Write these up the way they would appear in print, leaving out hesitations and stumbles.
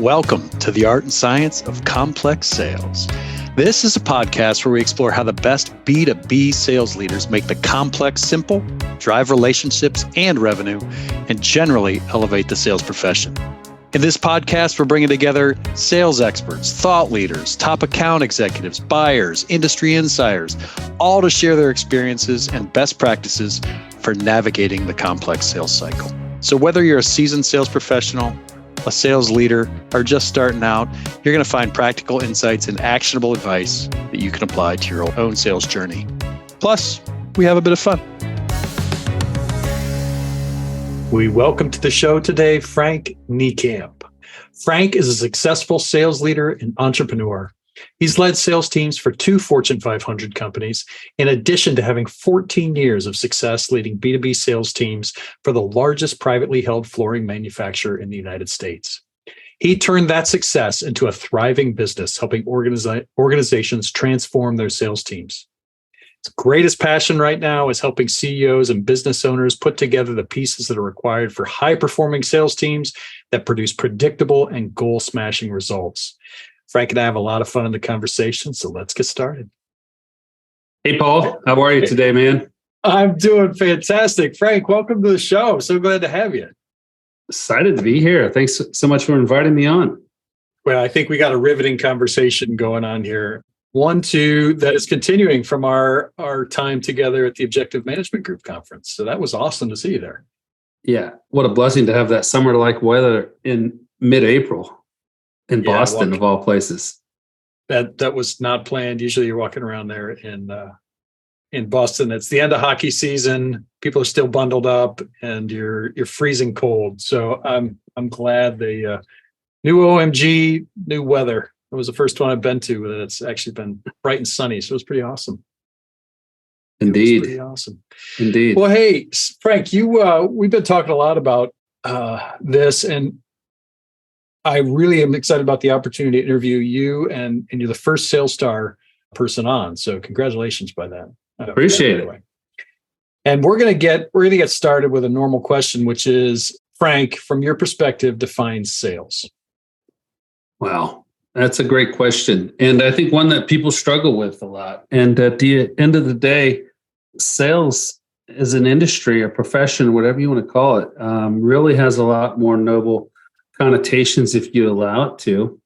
Welcome to the Art and Science of Complex Sales. This is a podcast where we explore how the best B2B sales leaders make the complex simple, drive relationships and revenue, and generally elevate the sales profession. In this podcast, we're bringing together sales experts, thought leaders, top account executives, buyers, industry insiders, all to share their experiences and best practices for navigating the complex sales cycle. So whether you're a seasoned sales professional, a sales leader, or just starting out, you're going to find practical insights and actionable advice that you can apply to your own sales journey. Plus, we have a bit of fun. We welcome to the show today, Frank Niekamp. Frank is a successful sales leader and entrepreneur. He's led sales teams for 2 Fortune 500 companies, in addition to having 14 years of success leading B2B sales teams for the largest privately held flooring manufacturer in the United States. He turned that success into a thriving business, helping organizations transform their sales teams. His greatest passion right now is helping CEOs and business owners put together the pieces that are required for high-performing sales teams that produce predictable and goal-smashing results. Frank and I have a lot of fun in the conversation, so let's get started. Hey, Paul. How are you today, man? I'm doing fantastic. Frank, welcome to the show. So glad to have you. Excited to be here. Thanks so much for inviting me on. Well, I think we got a riveting conversation going on here. That is continuing from our time together at the Objective Management Group Conference. So that was awesome to see you there. Yeah. What a blessing to have that summer-like weather in mid-April. In Boston, of all places. That was not planned. Usually you're walking around there in Boston. It's the end of hockey season. People are still bundled up and you're freezing cold. So I'm glad the new OMG, new weather. It was the first one I've been to that it's actually been bright and sunny. So it was pretty awesome. Indeed. Pretty awesome. Indeed. Well, hey, Frank, we've been talking a lot about this, and I really am excited about the opportunity to interview you, and you're the first SalesStar person on. So congratulations by that. Appreciate it. And we're gonna get started with a normal question, which is, Frank, from your perspective, define sales. Wow, that's a great question, and I think one that people struggle with a lot. And at the end of the day, sales as an industry or profession, whatever you want to call it, really has a lot more noble connotations if you allow it to.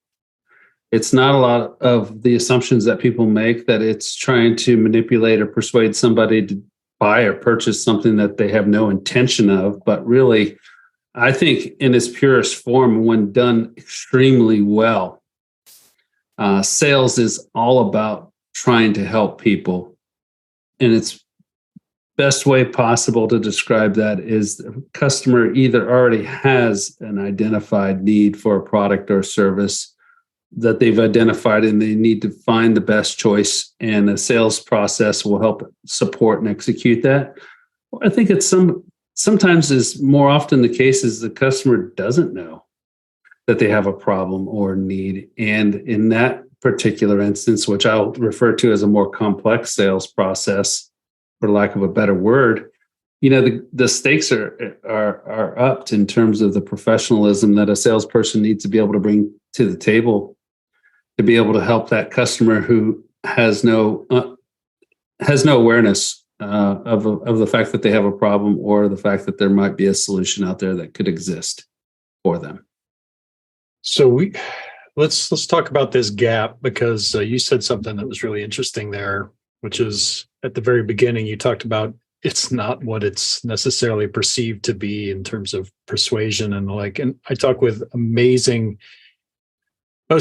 It's not a lot of the assumptions that people make that it's trying to manipulate or persuade somebody to buy or purchase something that they have no intention of. But really, I think in its purest form, when done extremely well, sales is all about trying to help people. And its best way possible to describe that is the customer either already has an identified need for a product or service that they've identified and they need to find the best choice, and a sales process will help support and execute that. I think it's sometimes is more often the case is the customer doesn't know that they have a problem or need. And in that particular instance, which I'll refer to as a more complex sales process, for lack of a better word, the stakes are upped in terms of the professionalism that a salesperson needs to be able to bring to the table to be able to help that customer who has no awareness of the fact that they have a problem or the fact that there might be a solution out there that could exist for them. So let's talk about this gap, because you said something that was really interesting there, which is at the very beginning, you talked about it's not what it's necessarily perceived to be in terms of persuasion and the like. And I talk with most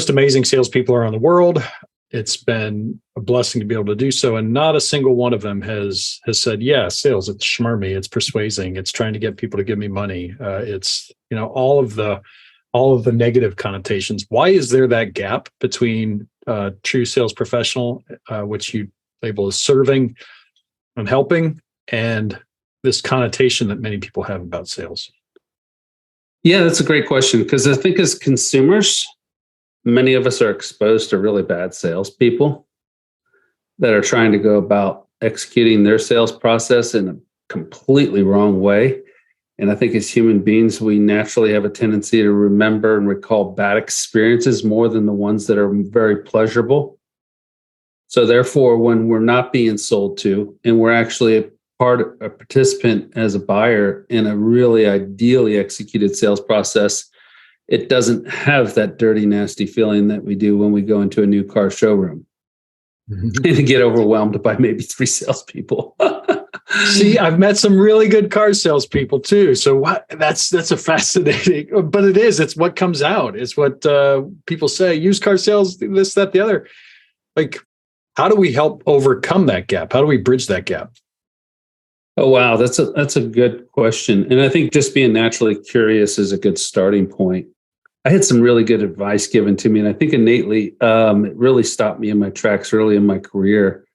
amazing salespeople around the world. It's been a blessing to be able to do so. And not a single one of them has said, yeah, sales, it's schmarmy, it's persuasing, it's trying to get people to give me money. It's, all of the negative connotations. Why is there that gap between true sales professional, which you label as serving and helping, and this connotation that many people have about sales? Yeah, that's a great question, because I think as consumers, many of us are exposed to really bad salespeople that are trying to go about executing their sales process in a completely wrong way. And I think as human beings, we naturally have a tendency to remember and recall bad experiences more than the ones that are very pleasurable. So therefore, when we're not being sold to and we're actually a participant as a buyer in a really ideally executed sales process, it doesn't have that dirty, nasty feeling that we do when we go into a new car showroom and get overwhelmed by maybe 3 salespeople. See, I've met some really good car salespeople too. So that's a fascinating, but it's what comes out. It's what people say, used car sales, this, that, the other. Like, how do we help overcome that gap? How do we bridge that gap? Oh, wow. That's a good question. And I think just being naturally curious is a good starting point. I had some really good advice given to me. And I think innately, it really stopped me in my tracks early in my career,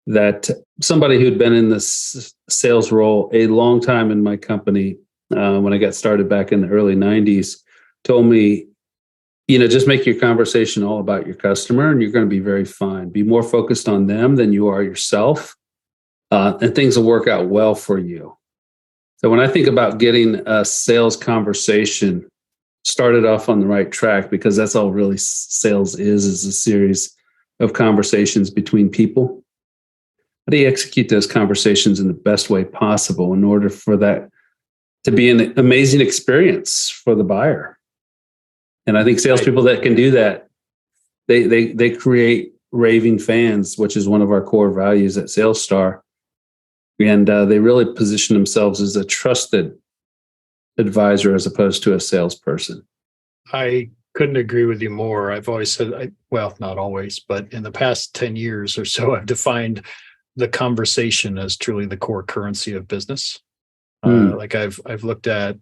that somebody who'd been in this sales role a long time in my company, when I got started back in the early 90s, told me, just make your conversation all about your customer and you're going to be very fine. Be more focused on them than you are yourself, and things will work out well for you. So when I think about getting a sales conversation started off on the right track, because that's all really sales is a series of conversations between people. How do you execute those conversations in the best way possible in order for that to be an amazing experience for the buyer? And I think salespeople that can do that, they create raving fans, which is one of our core values at SalesStar. And they really position themselves as a trusted advisor as opposed to a salesperson. I couldn't agree with you more. I've always said, not always, but in the past 10 years or so, I've defined the conversation as truly the core currency of business. Like I've looked at,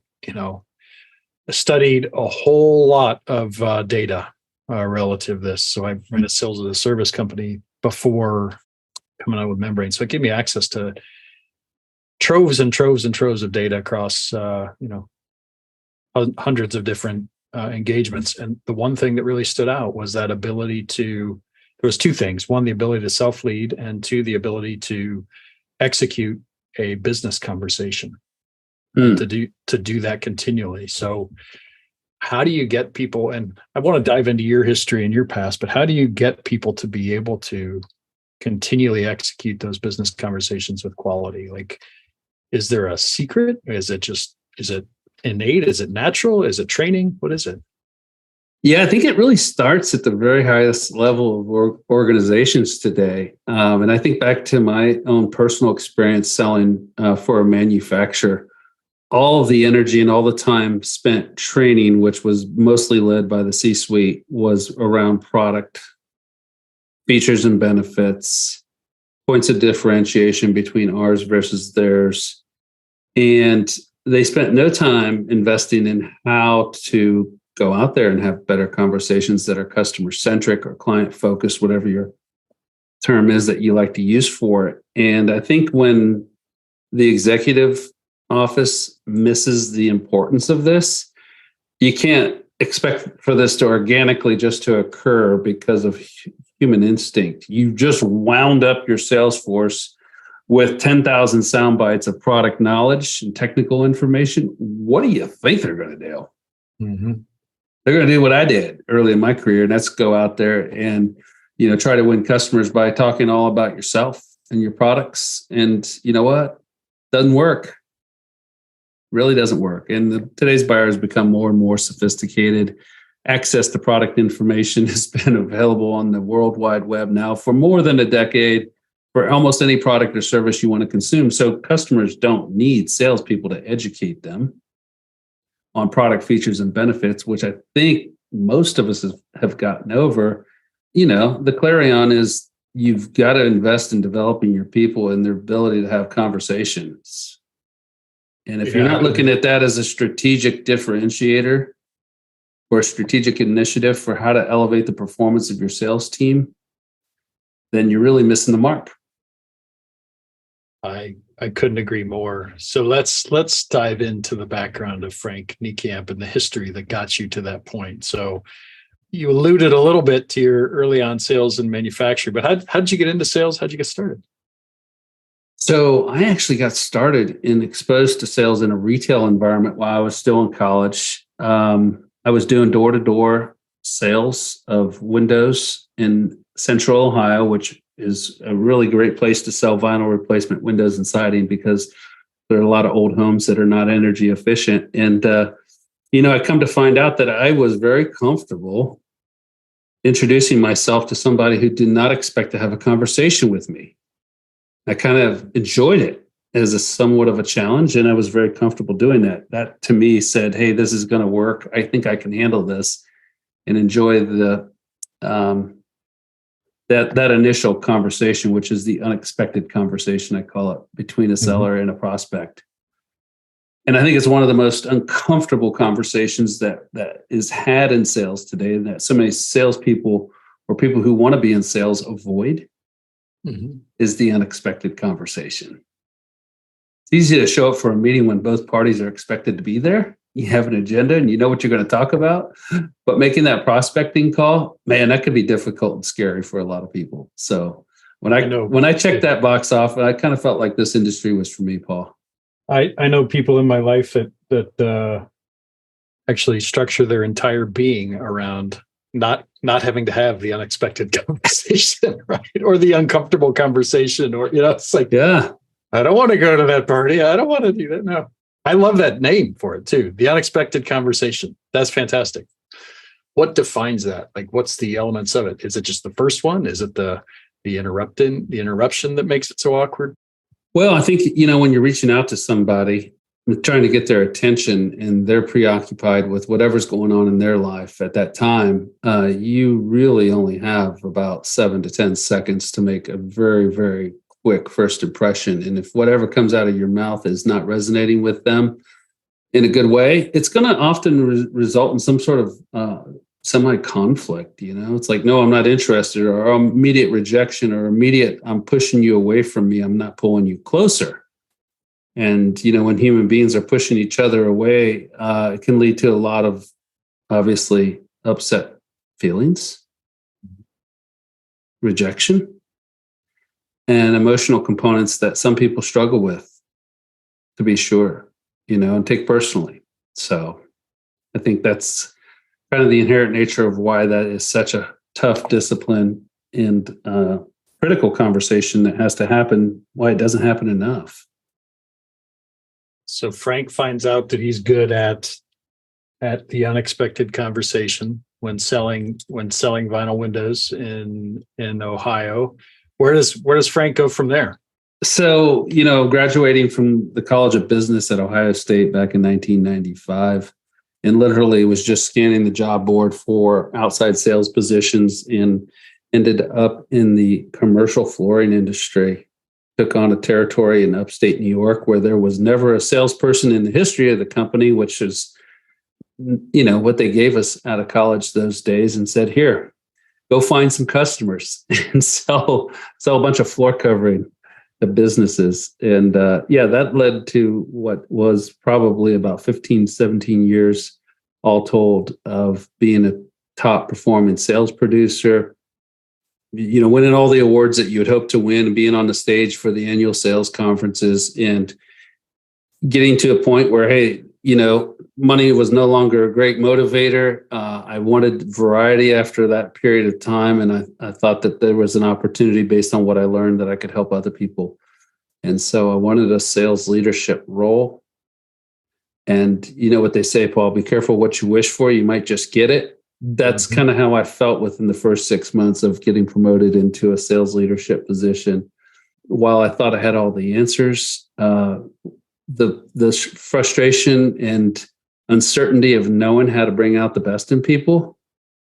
studied a whole lot of data relative to this. So I've ran a sales as a service company before coming out with Membrane. So it gave me access to troves and troves and troves of data across, hundreds of different engagements. And the one thing that really stood out was that ability there was 2 things. One, the ability to self-lead, and 2, the ability to execute a business conversation, and to do that continually. So how do you get people, and I want to dive into your history and your past, but how do you get people to be able to continually execute those business conversations with quality? Like, is there a secret? Is it innate? Is it natural? Is it training? What is it? Yeah, I think it really starts at the very highest level of organizations today. And I think back to my own personal experience selling for a manufacturer. All of the energy and all the time spent training, which was mostly led by the C-suite, was around product, features and benefits, points of differentiation between ours versus theirs. And they spent no time investing in how to go out there and have better conversations that are customer centric or client focused, whatever your term is that you like to use for it. And I think when the executive office misses the importance of this, you can't expect for this to organically just to occur because of human instinct. You just wound up your sales force with 10,000 sound bites of product knowledge and technical information. What do you think they're going to do? Mm-hmm. They're going to do what I did early in my career, and that's go out there and try to win customers by talking all about yourself and your products. And you know what? Doesn't work. Really doesn't work. And today's buyers become more and more sophisticated. Access to product information has been available on the World Wide Web now for more than a decade for almost any product or service you want to consume. So customers don't need salespeople to educate them on product features and benefits, which I think most of us have gotten over. The clarion is you've got to invest in developing your people and their ability to have conversations. And if you're not looking at that as a strategic differentiator or a strategic initiative for how to elevate the performance of your sales team, then you're really missing the mark. I couldn't agree more. So let's dive into the background of Frank Niekamp and the history that got you to that point. So you alluded a little bit to your early on sales and manufacturing, but how did you get into sales? How'd you get started? So I actually got started and exposed to sales in a retail environment while I was still in college. I was doing door-to-door sales of windows in Central Ohio, which is a really great place to sell vinyl replacement windows and siding because there are a lot of old homes that are not energy efficient. And, I come to find out that I was very comfortable introducing myself to somebody who did not expect to have a conversation with me. I kind of enjoyed it as a somewhat of a challenge, and I was very comfortable doing that. That to me said, "Hey, this is going to work. I think I can handle this," and enjoy the that initial conversation, which is the unexpected conversation I call it between a seller and a prospect. And I think it's one of the most uncomfortable conversations that is had in sales today, and that so many salespeople or people who want to be in sales avoid. Is the unexpected conversation. It's easy to show up for a meeting when both parties are expected to be there. You have an agenda and you know what you're going to talk about. But making that prospecting call, man, that could be difficult and scary for a lot of people. So when I checked that box off, I kind of felt like this industry was for me, Paul. I know people in my life that actually structure their entire being around not having to have the unexpected conversation, right? Or the uncomfortable conversation, or it's like, yeah, I don't want to go to that party. I don't want to do that. No. I love that name for it too. The unexpected conversation. That's fantastic. What defines that? Like, what's the elements of it? Is it just the first one? Is it the interruption that makes it so awkward? Well, I think, when you're reaching out to somebody, trying to get their attention and they're preoccupied with whatever's going on in their life at that time, you really only have about 7 to 10 seconds to make a very, very quick first impression. And if whatever comes out of your mouth is not resonating with them in a good way, it's going to often result in some sort of semi-conflict. It's like, no, I'm not interested, or immediate rejection, or immediate, I'm pushing you away from me. I'm not pulling you closer. And, when human beings are pushing each other away, it can lead to a lot of obviously upset feelings, rejection, and emotional components that some people struggle with, to be sure, and take personally. So I think that's kind of the inherent nature of why that is such a tough discipline and critical conversation that has to happen, why it doesn't happen enough. So Frank finds out that he's good at the unexpected conversation when selling vinyl windows in Ohio. Where does Frank go from there? So, graduating from the College of Business at Ohio State back in 1995, and literally was just scanning the job board for outside sales positions and ended up in the commercial flooring industry. Took on a territory in upstate New York where there was never a salesperson in the history of the company, which is, what they gave us out of college those days, and said, here, go find some customers and sell a bunch of floor covering to businesses. And that led to what was probably about 15, 17 years all told of being a top performing sales producer, winning all the awards that you would hope to win, and being on the stage for the annual sales conferences, and getting to a point where, hey, money was no longer a great motivator. I wanted variety after that period of time. And I thought that there was an opportunity based on what I learned that I could help other people. And so I wanted a sales leadership role. And you know what they say, Paul, be careful what you wish for. You might just get it. That's kind of how I felt within the first 6 months of getting promoted into a sales leadership position. While I thought I had all the answers, the frustration and uncertainty of knowing how to bring out the best in people,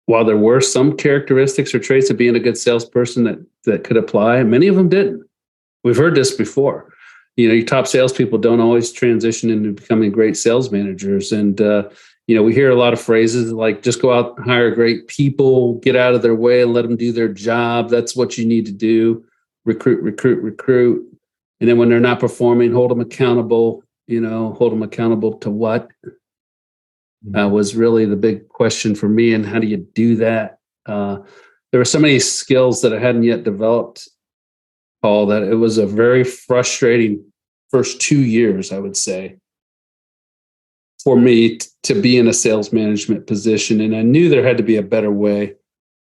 while there were some characteristics or traits of being a good salesperson that could apply, many of them didn't. We've heard this before. Your top salespeople don't always transition into becoming great sales managers. And we hear a lot of phrases like, just go out and hire great people, get out of their way and let them do their job. That's what you need to do. Recruit, recruit, recruit. And then when they're not performing, hold them accountable. Hold them accountable to what? Was really the big question for me. And how do you do that? There were so many skills that I hadn't yet developed, recall that it was a very frustrating first 2 years, I would say, for me to be in a sales management position. And I knew there had to be a better way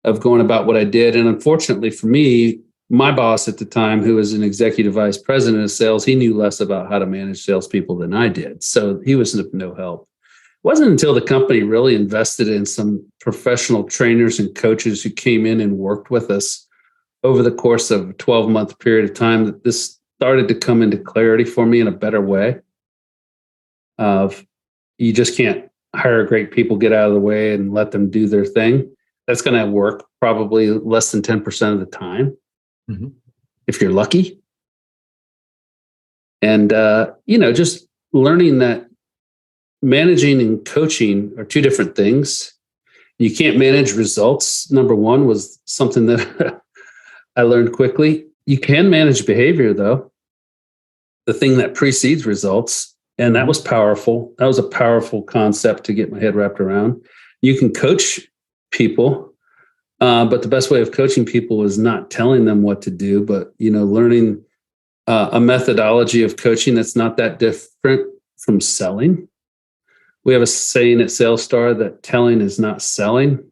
of going about what I did. And unfortunately for me, my boss at the time, who was an executive vice president of sales, he knew less about how to manage salespeople than I did. So he was of no help. It wasn't until the company really invested in some professional trainers and coaches who came in and worked with us over the course of a 12-month period of time that this started to come into clarity for me in a better way of you just can't hire great people, get out of the way and let them do their thing. That's going to work probably less than 10% of the time, if you're lucky. And, just learning that managing and coaching are two different things. You can't manage results. Number one was something that I learned quickly. You can manage behavior, though, the thing that precedes results. And that was powerful. That was a powerful concept to get my head wrapped around. You can coach people, but the best way of coaching people is not telling them what to do, but learning a methodology of coaching that's not that different from selling. We have a saying at SalesStar that telling is not selling.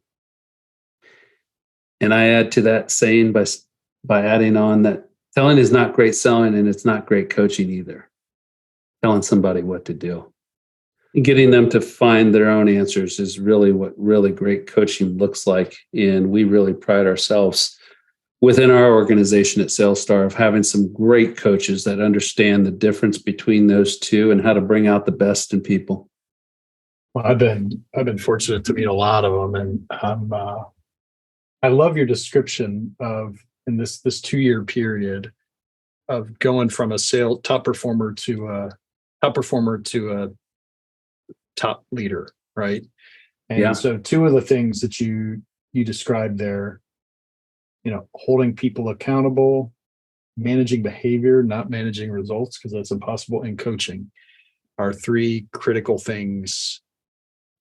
And I add to that saying by adding on that telling is not great selling and it's not great coaching either. Telling somebody what to do. And getting them to find their own answers is really what really great coaching looks like. And we really pride ourselves within our organization at SalesStar of having some great coaches that understand the difference between those two and how to bring out the best in people. Well, I've been fortunate to meet a lot of them, and I love your description of in this 2-year period of going from a top performer to a top leader, right? And so two of the things that you described there, holding people accountable, managing behavior, not managing results, because that's impossible, and coaching are three critical things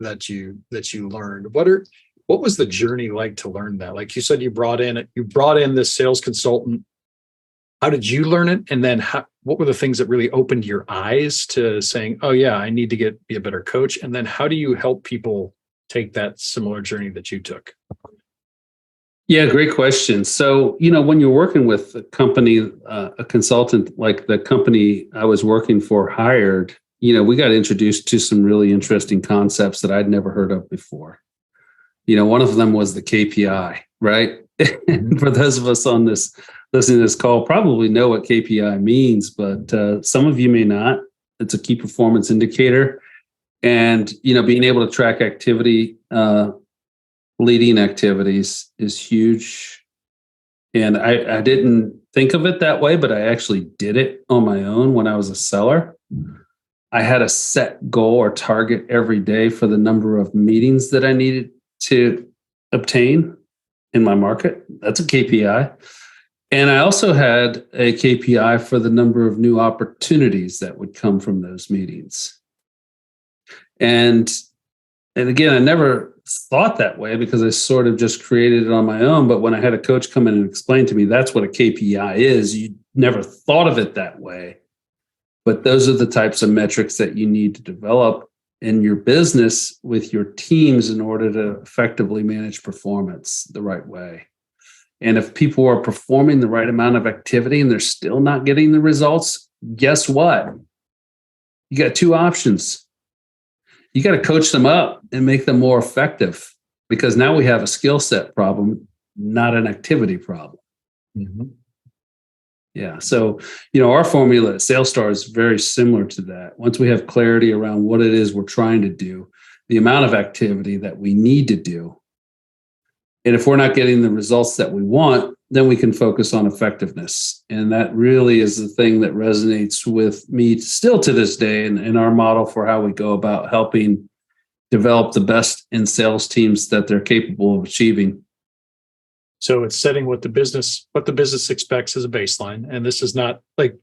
that you learned. What was the journey like to learn that? Like you said, you brought in this sales consultant. How did you learn it? And then what were the things that really opened your eyes to saying, oh yeah, I need to be a better coach? And then how do you help people take that similar journey that you took? Yeah, great question. So, when you're working with a company, a consultant like the company I was working for hired, we got introduced to some really interesting concepts that I'd never heard of before. One of them was the KPI, right? For those of us on this listening to this call probably know what KPI means, but some of you may not. It's a key performance indicator. And, being able to track activity, leading activities is huge. And I didn't think of it that way, but I actually did it on my own when I was a seller. I had a set goal or target every day for the number of meetings that I needed to obtain in my market. That's a KPI. And I also had a KPI for the number of new opportunities that would come from those meetings. And again, I never thought that way because I sort of just created it on my own. But when I had a coach come in and explain to me, that's what a KPI is. You never thought of it that way. But those are the types of metrics that you need to develop in your business with your teams in order to effectively manage performance the right way. And if people are performing the right amount of activity and they're still not getting the results, guess what? You got two options. You got to coach them up and make them more effective because now we have a skill set problem, not an activity problem. Yeah. So, our formula at SalesStar is very similar to that. Once we have clarity around what it is we're trying to do, the amount of activity that we need to do, and if we're not getting the results that we want, then we can focus on effectiveness. And that really is the thing that resonates with me still to this day in our model for how we go about helping develop the best in sales teams that they're capable of achieving. So it's setting what the business expects as a baseline. And this is not like,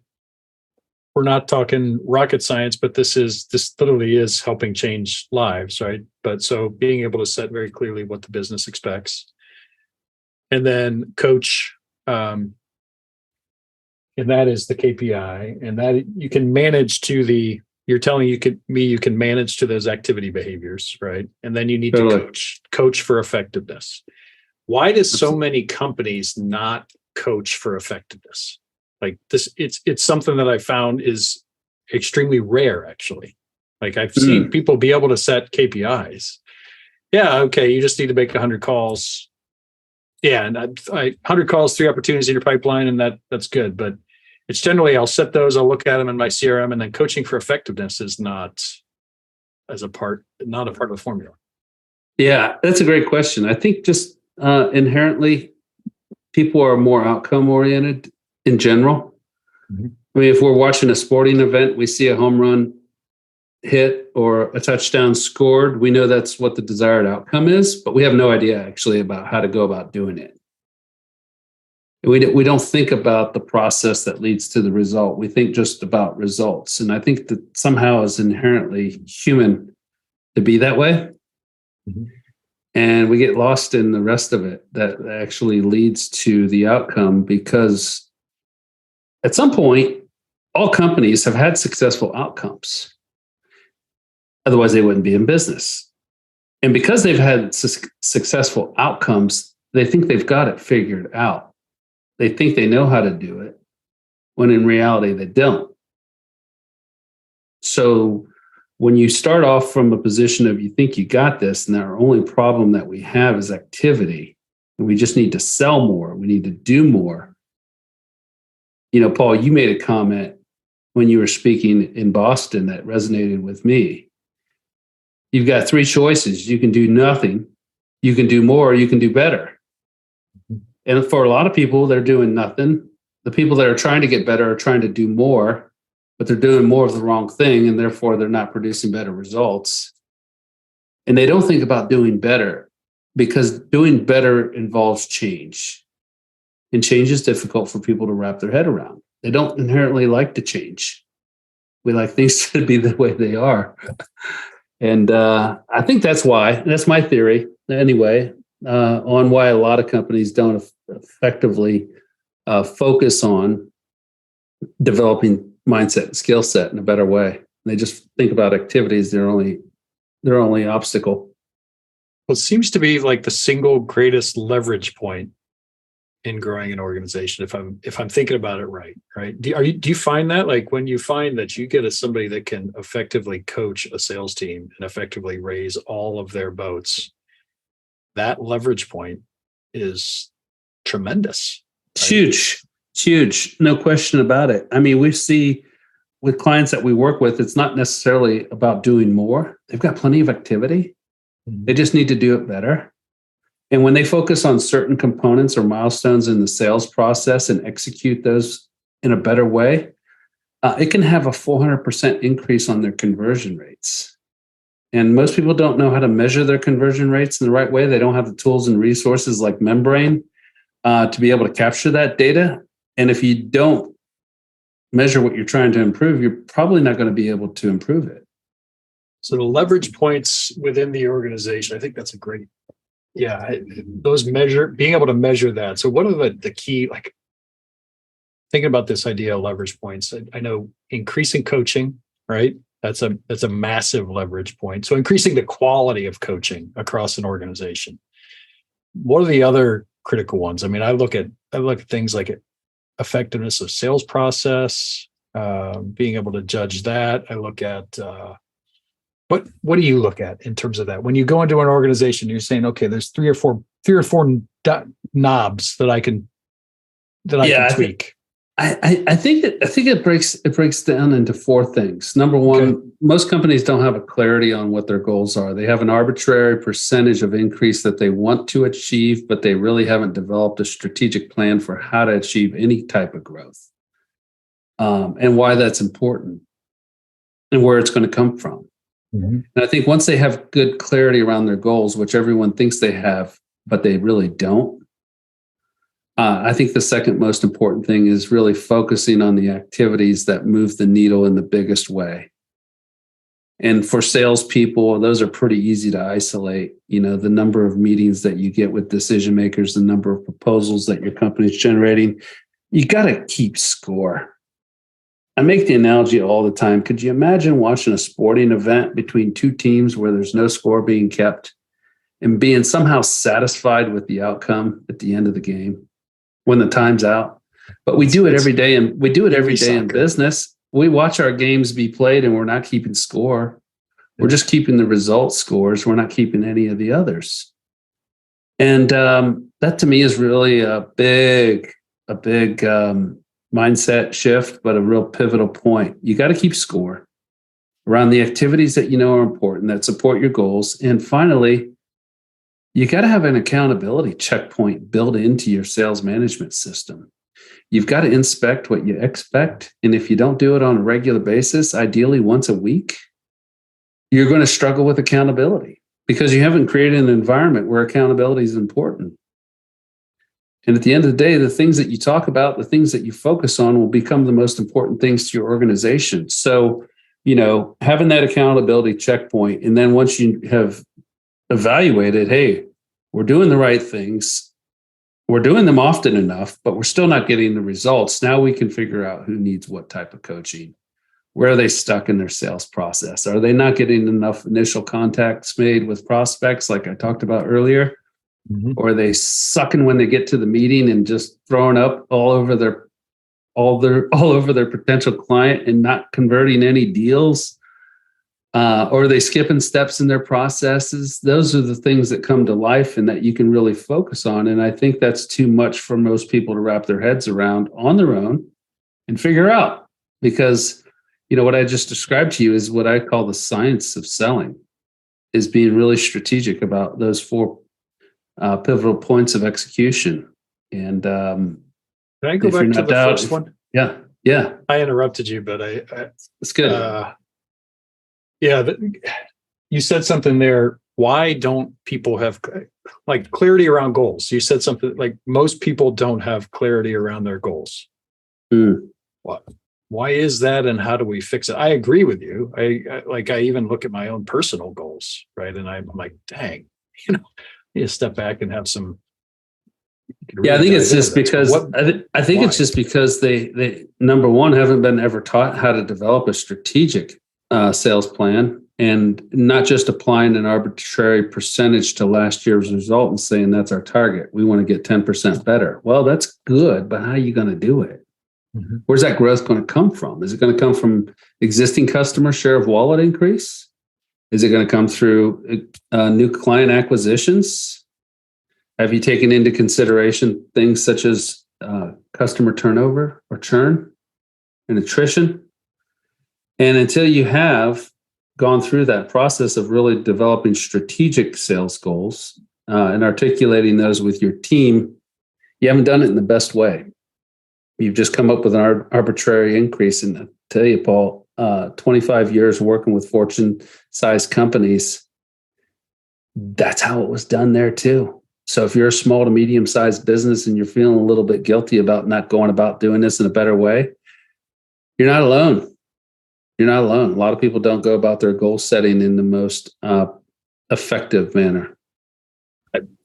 we're not talking rocket science, but this literally is helping change lives, right? But so being able to set very clearly what the business expects and then coach and that is the KPI, and that you can manage to the. You're telling you can manage to those activity behaviors, right? And then you need Totally. to coach for effectiveness. Why does so many companies not coach for effectiveness? Like this, it's something that I found is extremely rare, actually. Like I've seen people be able to set KPIs. Yeah, okay, you just need to make 100 calls. Yeah, and 100 calls, 3 opportunities in your pipeline, and that's good. But it's generally I'll set those, I'll look at them in my CRM, and then coaching for effectiveness is not a part of the formula. Yeah, that's a great question. I think just inherently, people are more outcome oriented in general. Mm-hmm. I mean, if we're watching a sporting event, we see a home run hit or a touchdown scored, we know that's what the desired outcome is, but we have no idea actually about how to go about doing it. We don't think about the process that leads to the result. We think just about results. And I think that somehow is inherently human to be that way. Mm-hmm. And we get lost in the rest of it that actually leads to the outcome, because at some point, all companies have had successful outcomes. Otherwise, they wouldn't be in business. And because they've had successful outcomes, they think they've got it figured out. They think they know how to do it, when in reality, they don't. So when you start off from a position of you think you got this, and our only problem that we have is activity, and we just need to sell more, we need to do more. You know, Paul, you made a comment when you were speaking in Boston that resonated with me. You've got 3 choices. You can do nothing, you can do more, you can do better. And for a lot of people, they're doing nothing. The people that are trying to get better are trying to do more, but they're doing more of the wrong thing, and therefore they're not producing better results. And they don't think about doing better, because doing better involves change. And change is difficult for people to wrap their head around. They don't inherently like to change. We like things to be the way they are. And I think that's my theory anyway, on why a lot of companies don't effectively focus on developing mindset and skill set in a better way. They just think about activities, their only obstacle. Well, it seems to be like the single greatest leverage point in growing an organization, if I'm thinking about it right. Do you find that, like, when you find that you get somebody that can effectively coach a sales team and effectively raise all of their boats, that leverage point is tremendous. Right? It's huge, no question about it. I mean, we see with clients that we work with, it's not necessarily about doing more. They've got plenty of activity. They just need to do it better. And when they focus on certain components or milestones in the sales process and execute those in a better way, it can have a 400% increase on their conversion rates. And most people don't know how to measure their conversion rates in the right way. They don't have the tools and resources like Membrane to be able to capture that data. And if you don't measure what you're trying to improve, you're probably not going to be able to improve it. So the leverage points within the organization, I think that's a great, being able to measure that. So what are the key, like, thinking about this idea of leverage points? I know increasing coaching, right? That's a massive leverage point. So increasing the quality of coaching across an organization. What are the other critical ones? I mean, I look at things like effectiveness of sales process, being able to judge that. I look at what do you look at in terms of that? When you go into an organization, you're saying, okay, there's three or four knobs that I can tweak. I think it breaks down into 4 things. Number one, most companies don't have a clarity on what their goals are. They have an arbitrary percentage of increase that they want to achieve, but they really haven't developed a strategic plan for how to achieve any type of growth, and why that's important and where it's going to come from. Mm-hmm. And I think once they have good clarity around their goals, which everyone thinks they have, but they really don't, I think the second most important thing is really focusing on the activities that move the needle in the biggest way. And for salespeople, those are pretty easy to isolate. You know, the number of meetings that you get with decision makers, the number of proposals that your company is generating, you got to keep score. I make the analogy all the time. Could you imagine watching a sporting event between two teams where there's no score being kept and being somehow satisfied with the outcome at the end of the game when the time's out? But we do it every day, and we do it every day in business. We watch our games be played and we're not keeping score. We're just keeping the result scores. We're not keeping any of the others. And that to me is really a big mindset shift, but a real pivotal point. You got to keep score around the activities that you know are important, that support your goals. And finally, you got to have an accountability checkpoint built into your sales management system. You've got to inspect what you expect. And if you don't do it on a regular basis, ideally once a week, you're going to struggle with accountability because you haven't created an environment where accountability is important. And at the end of the day, the things that you talk about, the things that you focus on will become the most important things to your organization. So, having that accountability checkpoint, and then once you have evaluated, hey, we're doing the right things, we're doing them often enough, but we're still not getting the results. Now we can figure out who needs what type of coaching. Where are they stuck in their sales process? Are they not getting enough initial contacts made with prospects like I talked about earlier? Mm-hmm. Or are they sucking when they get to the meeting and just throwing up all over their potential client and not converting any deals? Or are they skipping steps in their processes? Those are the things that come to life and that you can really focus on. And I think that's too much for most people to wrap their heads around on their own and figure out. Because, what I just described to you is what I call the science of selling, is being really strategic about those four pivotal points of execution. And can I go back to the first one? Yeah. I interrupted you, but I it's good. You said something there. Why don't people have clarity around goals? You said something like most people don't have clarity around their goals. Why is that, and how do we fix it? I agree with you. I even look at my own personal goals, right? And I'm like, dang, you need to step back and have some. Really I think it's just because I think it's just because they number one haven't been ever taught how to develop a strategic sales plan, and not just applying an arbitrary percentage to last year's result and saying that's our target. We want to get 10% better. Well, that's good, but how are you going to do it? Mm-hmm. Where's that growth going to come from? Is it going to come from existing customer share of wallet increase? Is it going to come through new client acquisitions? Have you taken into consideration things such as customer turnover or churn and attrition? And until you have gone through that process of really developing strategic sales goals and articulating those with your team, you haven't done it in the best way. You've just come up with an arbitrary increase. And I tell you, Paul, 25 years working with Fortune-sized companies, that's how it was done there too. So if you're a small to medium-sized business and you're feeling a little bit guilty about not going about doing this in a better way, you're not alone. You're not alone. A lot of people don't go about their goal setting in the most effective manner.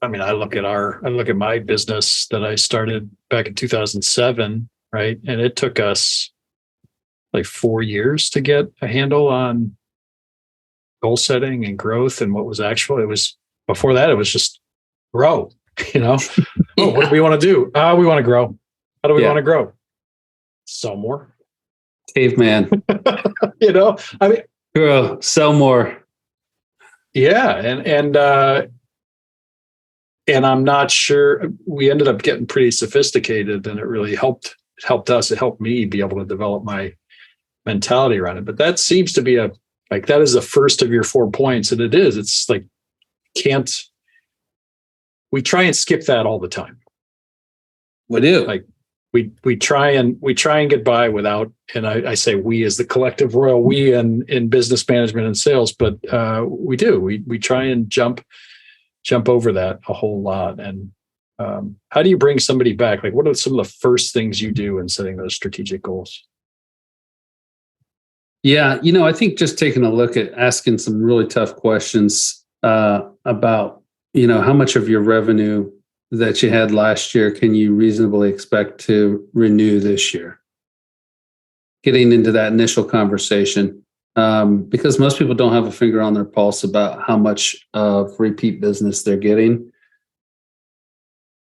I look at my business that I started back in 2007, right? And it took us like 4 years to get a handle on goal setting and growth and what was actual. It was before that, it was just grow, What do we want to do? We want to grow. How do we want to grow? Sell more. Caveman. Grow, sell more. Yeah. And I'm not sure, we ended up getting pretty sophisticated, and it really helped us. It helped me be able to develop my mentality around it. But that seems to be that is the first of your 4 points. And it is, it's like, we try and skip that all the time. We do. We try and get by without, and I say we as the collective royal we in business management and sales, but we do. We try and jump over that a whole lot. And how do you bring somebody back? What are some of the first things you do in setting those strategic goals? Yeah, I think just taking a look at asking some really tough questions about, how much of your revenue that you had last year can you reasonably expect to renew this year? Getting into that initial conversation, because most people don't have a finger on their pulse about how much of repeat business they're getting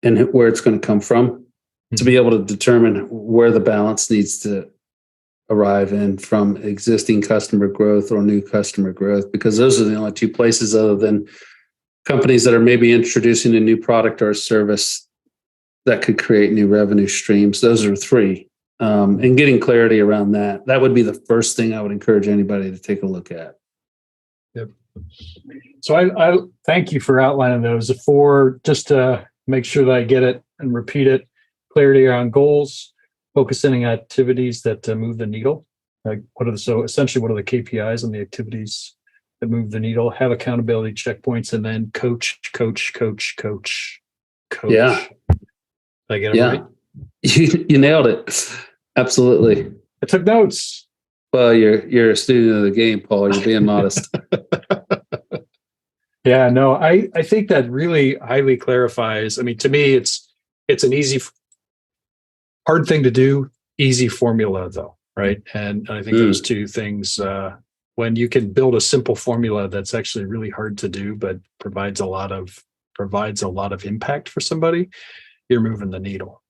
and where it's going to come from, to be able to determine where the balance needs to arrive in from existing customer growth or new customer growth, because those are the only two places other than companies that are maybe introducing a new product or a service that could create new revenue streams. Those are three. And getting clarity around that would be the first thing I would encourage anybody to take a look at. Yep. So I thank you for outlining those. For just to make sure that I get it and repeat it, clarity around goals, focusing on activities that move the needle. Like essentially what are the KPIs on the activities that move the needle? Have accountability checkpoints, and then coach. Yeah. Did I get it right? You nailed it. Absolutely. I took notes. Well, you're a student of the game, Paul. You're being modest. Yeah, no, I think that really highly clarifies. I mean, to me, it's an easy, hard thing to do, easy formula though, right? And I think those two things, when you can build a simple formula that's actually really hard to do, but provides a lot of impact for somebody, you're moving the needle.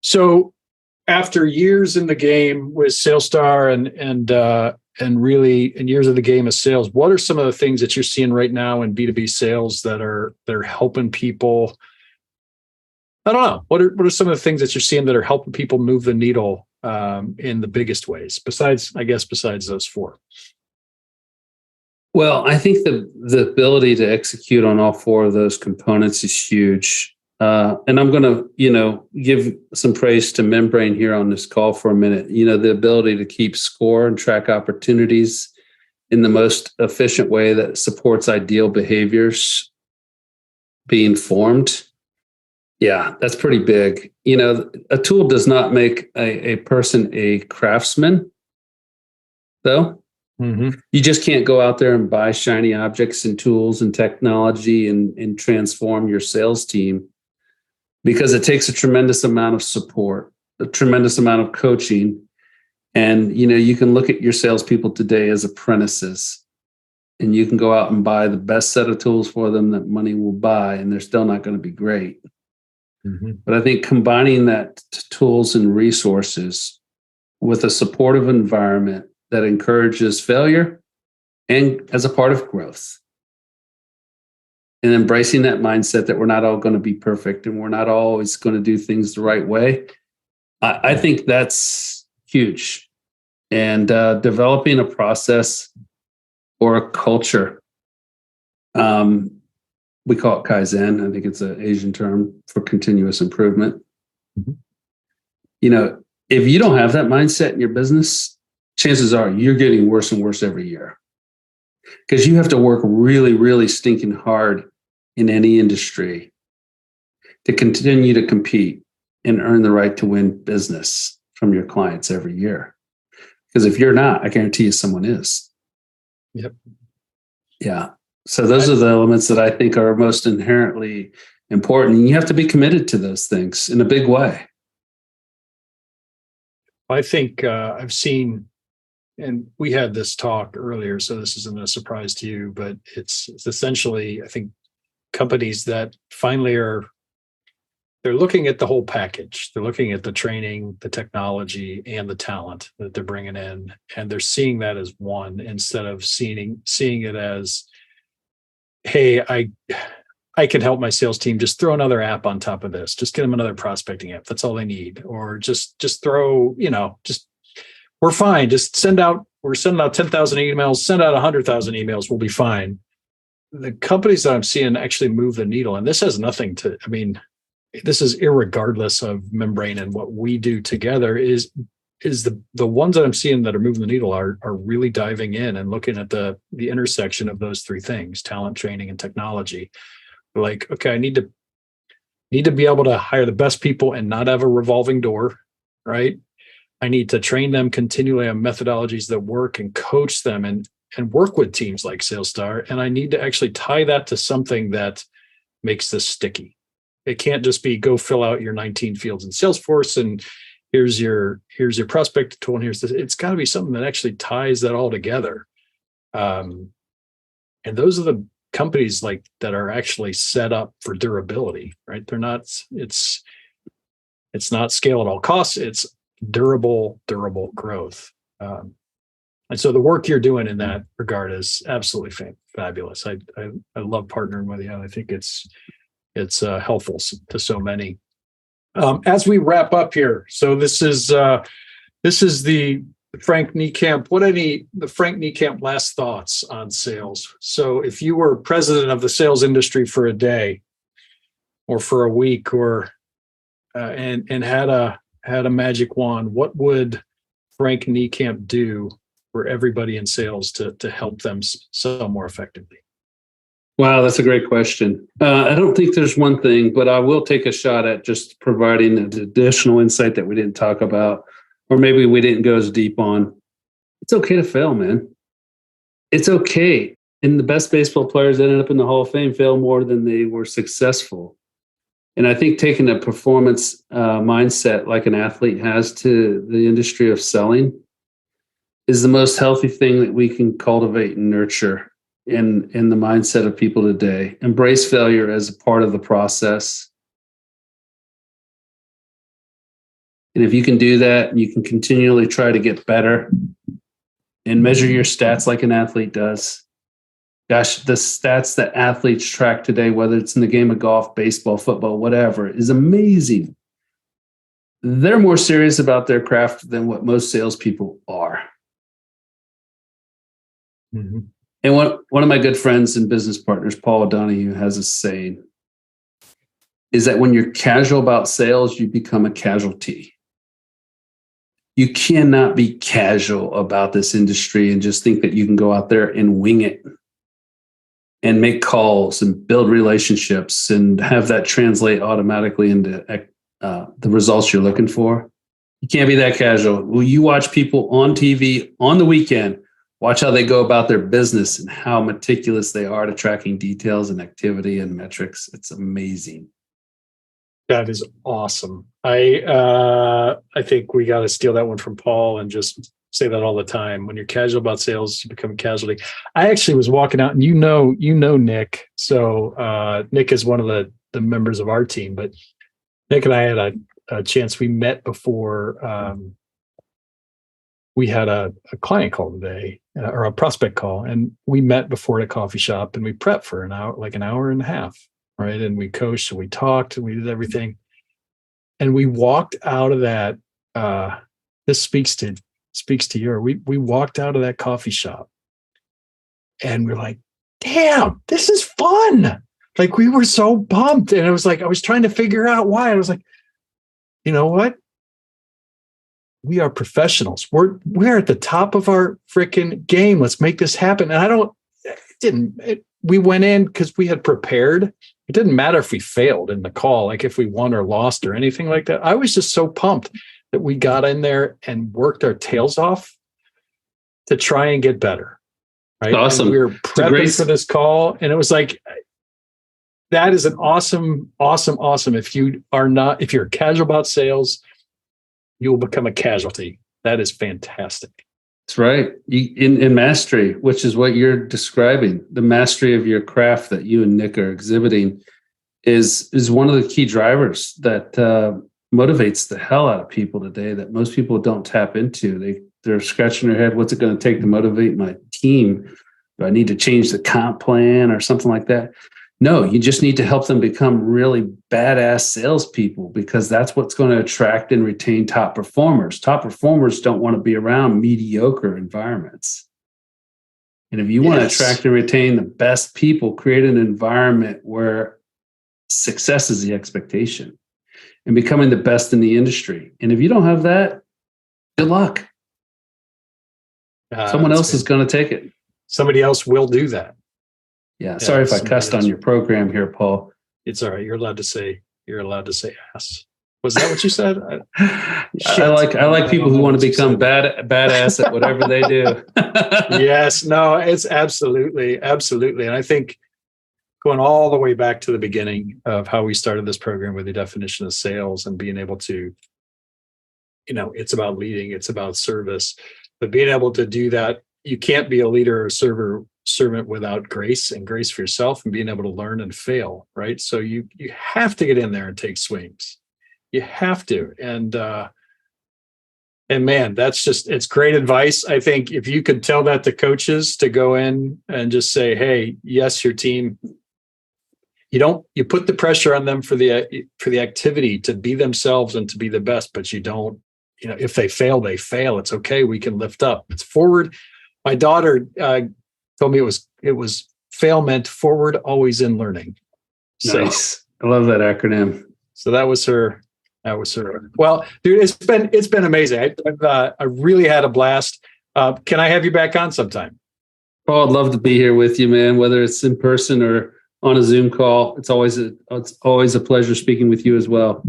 So after years in the game with SalesStar and really in years of the game of sales, what are some of the things that you're seeing right now in B2B sales that are helping people? I don't know. What are some of the things that you're seeing that are helping people move the needle in the biggest ways, besides those four? Well, I think the ability to execute on all four of those components is huge. And I'm going to, give some praise to Membrane here on this call for a minute. The ability to keep score and track opportunities in the most efficient way that supports ideal behaviors being formed. Yeah, that's pretty big. A tool does not make a person a craftsman, though. Mm-hmm. You just can't go out there and buy shiny objects and tools and technology and transform your sales team, because it takes a tremendous amount of support, a tremendous amount of coaching. And, you can look at your salespeople today as apprentices, and you can go out and buy the best set of tools for them that money will buy, and they're still not going to be great. Mm-hmm. But I think combining that tools and resources with a supportive environment that encourages failure and as a part of growth, and embracing that mindset that we're not all going to be perfect and we're not always going to do things the right way, I think that's huge. And developing a process or a culture, we call it Kaizen. I think it's an Asian term for continuous improvement. Mm-hmm. If you don't have that mindset in your business, chances are you're getting worse and worse every year, because you have to work really, really stinking hard in any industry to continue to compete and earn the right to win business from your clients every year. Because if you're not, I guarantee you someone is. Yep. Yeah. So those are the elements that I think are most inherently important. And you have to be committed to those things in a big way. I think I've seen, and we had this talk earlier, so this isn't a surprise to you, but it's essentially, I think, companies that finally they're looking at the whole package. They're looking at the training, the technology, and the talent that they're bringing in, and they're seeing that as one instead of seeing it as, hey, I can help my sales team. Just throw another app on top of this. Just get them another prospecting app. That's all they need. Or just throw, we're fine. Just we're sending out 10,000 emails, send out 100,000 emails. We'll be fine. The companies that I'm seeing actually move the needle, and this has nothing to, this is irregardless of Membrane and what we do together, is the ones that I'm seeing that are moving the needle are really diving in and looking at the intersection of those three things: talent, training, and technology. They're like, okay, I need to be able to hire the best people and not have a revolving door, right? I need to train them continually on methodologies that work and coach them and work with teams like SalesStar. And I need to actually tie that to something that makes this sticky. It can't just be go fill out your 19 fields in Salesforce and here's your prospect tool and here's this. It's got to be something that actually ties that all together. And those are the companies like that are actually set up for durability, right? They're not. It's not scale at all costs. It's durable growth. And so the work you're doing in that regard is absolutely fabulous. I love partnering with you. I think it's helpful to so many. As we wrap up here, so this is the Frank Niekamp. The Frank Niekamp last thoughts on sales? So if you were president of the sales industry for a day, or for a week, or and had a magic wand, what would Frank Niekamp do for everybody in sales to help them sell more effectively? Wow, that's a great question. I don't think there's one thing, but I will take a shot at just providing an additional insight that we didn't talk about, or maybe we didn't go as deep on. It's okay to fail, man. It's okay. And the best baseball players that ended up in the Hall of Fame fail more than they were successful. And I think taking a performance mindset like an athlete has to the industry of selling is the most healthy thing that we can cultivate and nurture in the mindset of people today. Embrace failure as a part of the process. And if you can do that, you can continually try to get better and measure your stats like an athlete does. Gosh, the stats that athletes track today, whether it's in the game of golf, baseball, football, whatever, is amazing. They're more serious about their craft than what most salespeople are. Mm-hmm. And one of my good friends and business partners, Paul O'Donoghue, has a saying, is that when you're casual about sales, you become a casualty. You cannot be casual about this industry and just think that you can go out there and wing it and make calls and build relationships and have that translate automatically into the results you're looking for. You can't be that casual. Well, you watch people on TV on the weekend, watch how they go about their business and how meticulous they are to tracking details and activity and metrics. It's amazing. That is awesome. I think we got to steal that one from Paul and just say that all the time. When you're casual about sales, you become a casualty. I actually was walking out, and you know Nick. So Nick is one of the members of our team, but Nick and I had a chance. We met before we had a client call today, or a prospect call, and we met before at a coffee shop, and we prepped for an hour and a half, right? And we coached, and we talked, and we did everything, and we walked out of that. This speaks to your. We walked out of that coffee shop, and we're like, "Damn, this is fun!" Like, we were so pumped, and it was like I was trying to figure out why. I was like, you know what? We are professionals. We're at the top of our freaking game. Let's make this happen. And we went in because we had prepared. It didn't matter if we failed in the call, like if we won or lost or anything like that. I was just so pumped that we got in there and worked our tails off to try and get better. Right. Awesome. And we were prepping for this call. And it was like, that is an awesome. If you're casual about sales, you will become a casualty. That is fantastic. That's right. In mastery, which is what you're describing, the mastery of your craft that you and Nick are exhibiting is one of the key drivers that motivates the hell out of people today that most people don't tap into. They're scratching their head. What's it going to take to motivate my team? Do I need to change the comp plan or something like that? No, you just need to help them become really badass salespeople, because that's what's going to attract and retain top performers. Top performers don't want to be around mediocre environments. And if you want to attract and retain the best people, create an environment where success is the expectation and becoming the best in the industry. And if you don't have that, good luck. Someone else is going to take it. Somebody else will do that. Yeah, sorry if I cussed on your program here, Paul. It's all right. You're allowed to say ass. Was that what you said? I like people who want to become badass at whatever they do. Yes, no, it's absolutely. And I think going all the way back to the beginning of how we started this program with the definition of sales and being able to, it's about leading, it's about service, but being able to do that, you can't be a leader or servant without grace and grace for yourself and being able to learn and fail, right? So you have to get in there and take swings. You have to. And man, it's great advice. I think if you could tell that to coaches to go in and just say, hey, yes, your team, you put the pressure on them for the activity to be themselves and to be the best, but you don't, if they fail, they fail. It's okay. We can lift up. It's forward. My daughter told me it was fail meant forward, always in learning. Nice. I love that acronym. So that was her. Well, dude, it's been amazing. I really had a blast. Can I have you back on sometime? Oh, I'd love to be here with you, man. Whether it's in person or on a Zoom call, it's always a pleasure speaking with you as well.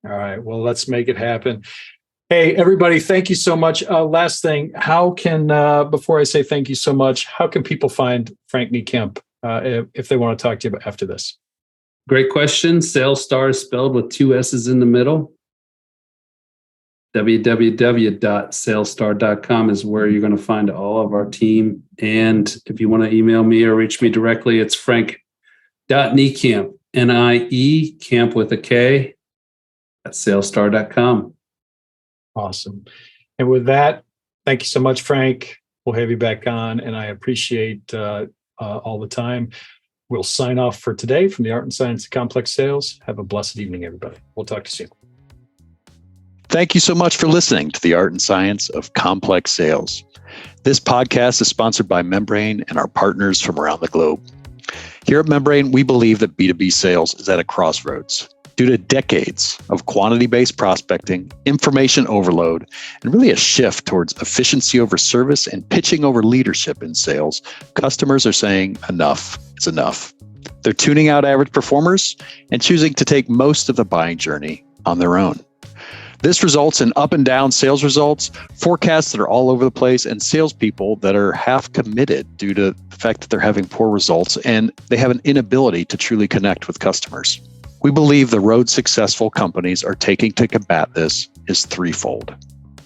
All right. Well, let's make it happen. Hey, everybody, thank you so much. Last thing, how can, before I say thank you so much, how can people find Frank Niekamp if they want to talk to you after this? Great question. SalesStar is spelled with 2 S's in the middle. www.salesstar.com is where you're going to find all of our team. And if you want to email me or reach me directly, it's frank.niekamp, N-I-E, camp with a K, at salesstar.com. Awesome. And with that, thank you so much, Frank. We'll have you back on, and I appreciate all the time. We'll sign off for today from the Art and Science of Complex Sales. Have a blessed evening, everybody. We'll talk to you soon. Thank you so much for listening to the Art and Science of Complex Sales. This podcast is sponsored by Membrane and our partners from around the globe. Here at Membrane, we believe that B2B sales is at a crossroads. Due to decades of quantity-based prospecting, information overload, and really a shift towards efficiency over service and pitching over leadership in sales, customers are saying enough is enough. They're tuning out average performers and choosing to take most of the buying journey on their own. This results in up and down sales results, forecasts that are all over the place, and salespeople that are half committed due to the fact that they're having poor results and they have an inability to truly connect with customers. We believe the road successful companies are taking to combat this is threefold.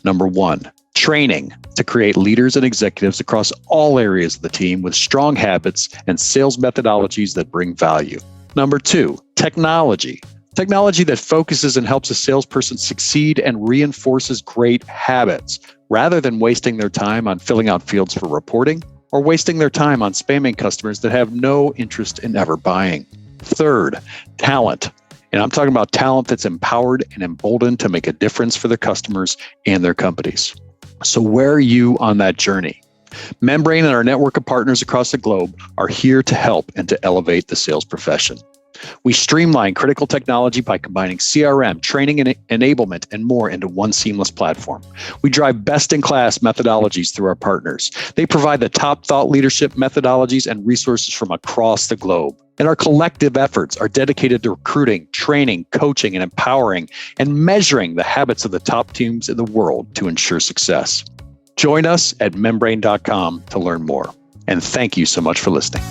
Number one, training to create leaders and executives across all areas of the team with strong habits and sales methodologies that bring value. Number two, technology. Technology that focuses and helps a salesperson succeed and reinforces great habits, rather than wasting their time on filling out fields for reporting or wasting their time on spamming customers that have no interest in ever buying. Third, talent. And I'm talking about talent that's empowered and emboldened to make a difference for their customers and their companies. So where are you on that journey? Membrane and our network of partners across the globe are here to help and to elevate the sales profession. We streamline critical technology by combining CRM, training and enablement, and more into one seamless platform. We drive best-in-class methodologies through our partners. They provide the top thought leadership methodologies and resources from across the globe. And our collective efforts are dedicated to recruiting, training, coaching, and empowering, and measuring the habits of the top teams in the world to ensure success. Join us at membrane.com to learn more. And thank you so much for listening.